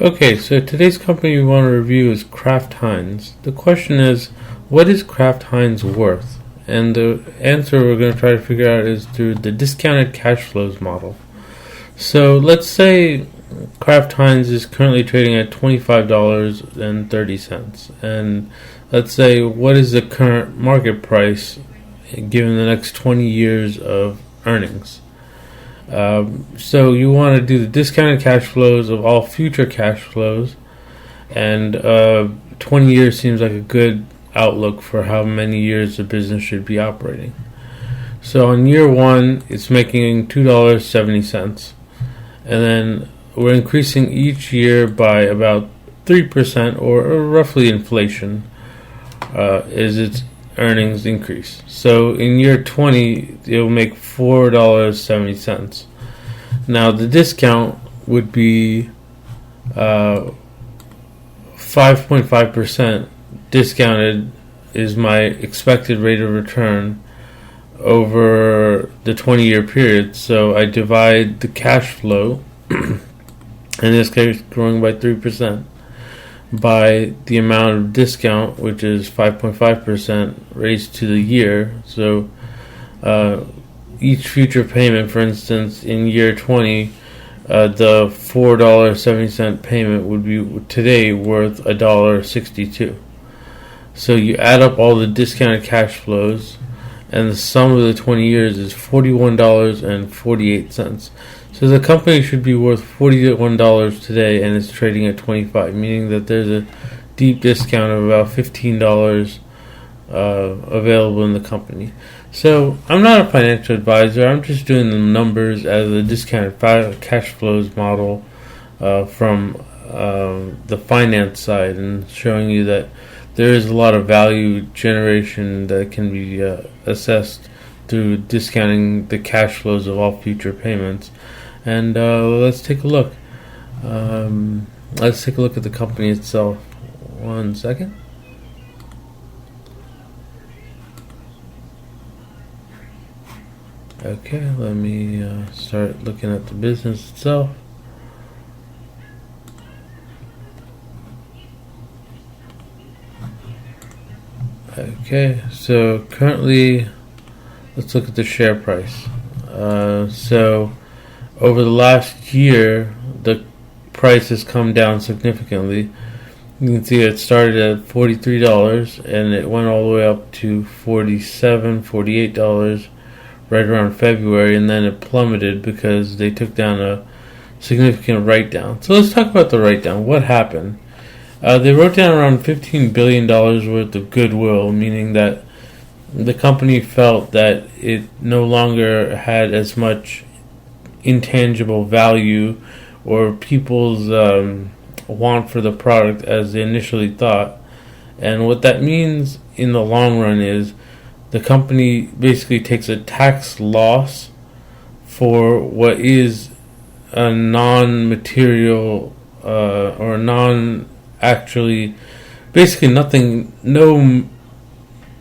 Okay, so today's company we want to review is Kraft Heinz. The question is, what is Kraft Heinz worth? And the answer we're going to try to figure out is through the discounted cash flows model. So let's say Kraft Heinz is currently trading at $25.30. And let's say, what is the current market price given the next 20 years of earnings? So you want to do the discounted cash flows of all future cash flows, and 20 years seems like a good outlook for how many years the business should be operating. So on year one, it's making $2.70, and then we're increasing each year by about 3%, or roughly inflation, is its earnings increase. So in year 20, it'll make $4.70. Now the discount would be 5.5%. Discounted is my expected rate of return over the 20-year period. So I divide the cash flow, in this case growing by 3%, by the amount of discount, which is 5.5% raised to the year. So each future payment, for instance, in year 20, the $4.70 payment would be today worth $1.62. So you add up all the discounted cash flows, and the sum of the 20 years is $41.48. So the company should be worth $41 today, and it's trading at $25, meaning that there's a deep discount of about $15 available in the company. So I'm not a financial advisor. I'm just doing the numbers as a discounted cash flows model from the finance side, and showing you that there is a lot of value generation that can be assessed through discounting the cash flows of all future payments. And let's take a look. Let's take a look at the company itself. 1 second. Okay, let me start looking at the business itself. Okay, so currently, let's look at the share price. So over the last year, the price has come down significantly. You can see it started at $43 and it went all the way up to $47, $48 right around February, and then it plummeted because they took down a significant write-down. So let's talk about the write-down. What happened? They wrote down around $15 billion worth of goodwill, meaning that the company felt that it no longer had as much intangible value or people's want for the product as they initially thought. And what that means in the long run is the company basically takes a tax loss for what is a non-material or non-actually, basically nothing, no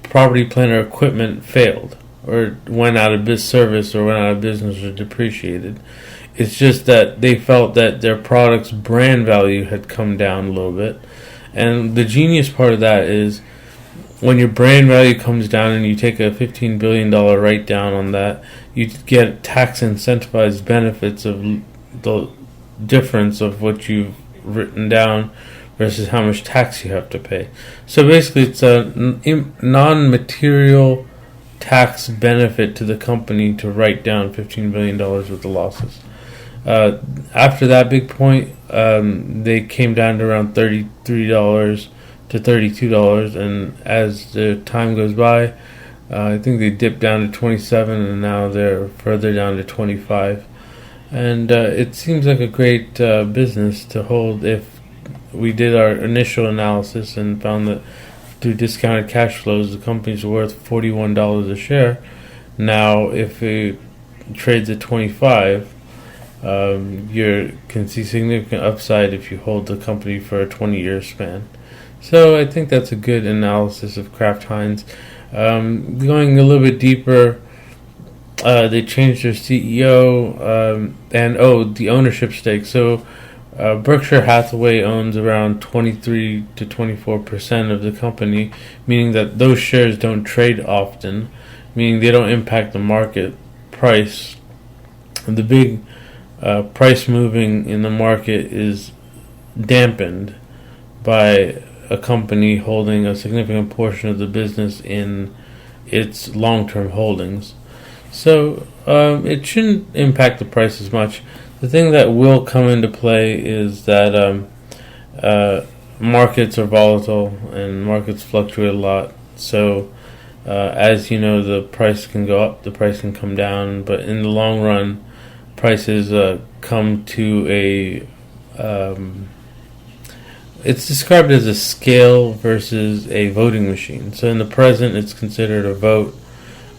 property, plant, or equipment failed or went out of service or went out of business or depreciated. It's just that they felt that their product's brand value had come down a little bit. And the genius part of that is when your brand value comes down and you take a $15 billion write down on that, you get tax incentivized benefits of the difference of what you've written down versus how much tax you have to pay. So basically it's a non-material tax benefit to the company to write down $15 billion worth of losses. After that big point, they came down to around $33 to $32, and as the time goes by, I think they dipped down to 27, and now they're further down to 25. And it seems like a great business to hold if we did our initial analysis and found that through discounted cash flows, the company's worth $41 a share. Now, if it trades at 25, you can see significant upside if you hold the company for a 20-year span. So I think that's a good analysis of Kraft Heinz. Going a little bit deeper, they changed their CEO and the ownership stake. So Berkshire Hathaway owns around 23 to 24% of the company, meaning that those shares don't trade often, meaning they don't impact the market price. And the big price moving in the market is dampened by a company holding a significant portion of the business in its long-term holdings. So it shouldn't impact the price as much. The thing that will come into play is that markets are volatile and markets fluctuate a lot. So as you know, the price can go up, the price can come down, but in the long run, prices come to a it's described as a scale versus a voting machine. So in the present, it's considered a vote,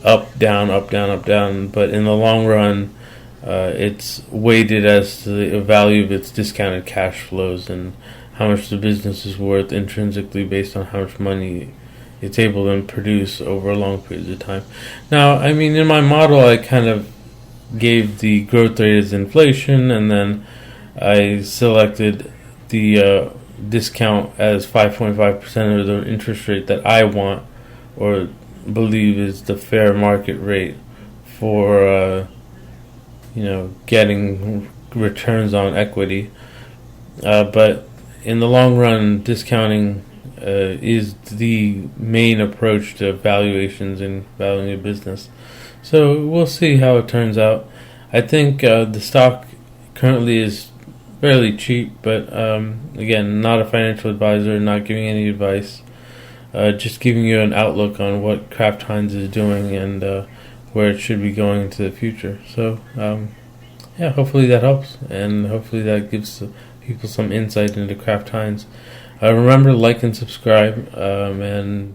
up, down, up, down, up, down. But in the long run, it's weighted as to the value of its discounted cash flows and how much the business is worth intrinsically based on how much money it's able to produce over a long period of time. Now, I mean, in my model, I kind of gave the growth rate as inflation, and then I selected the discount as 5.5% of the interest rate that I want or believe is the fair market rate for getting returns on equity. But in the long run, discounting is the main approach to valuations and valuing a business. So we'll see how it turns out. I think the stock currently is fairly cheap, but again, not a financial advisor, not giving any advice, just giving you an outlook on what Kraft Heinz is doing and where it should be going into the future. So hopefully that helps, and hopefully that gives people some insight into Kraft Heinz. Remember to like and subscribe, and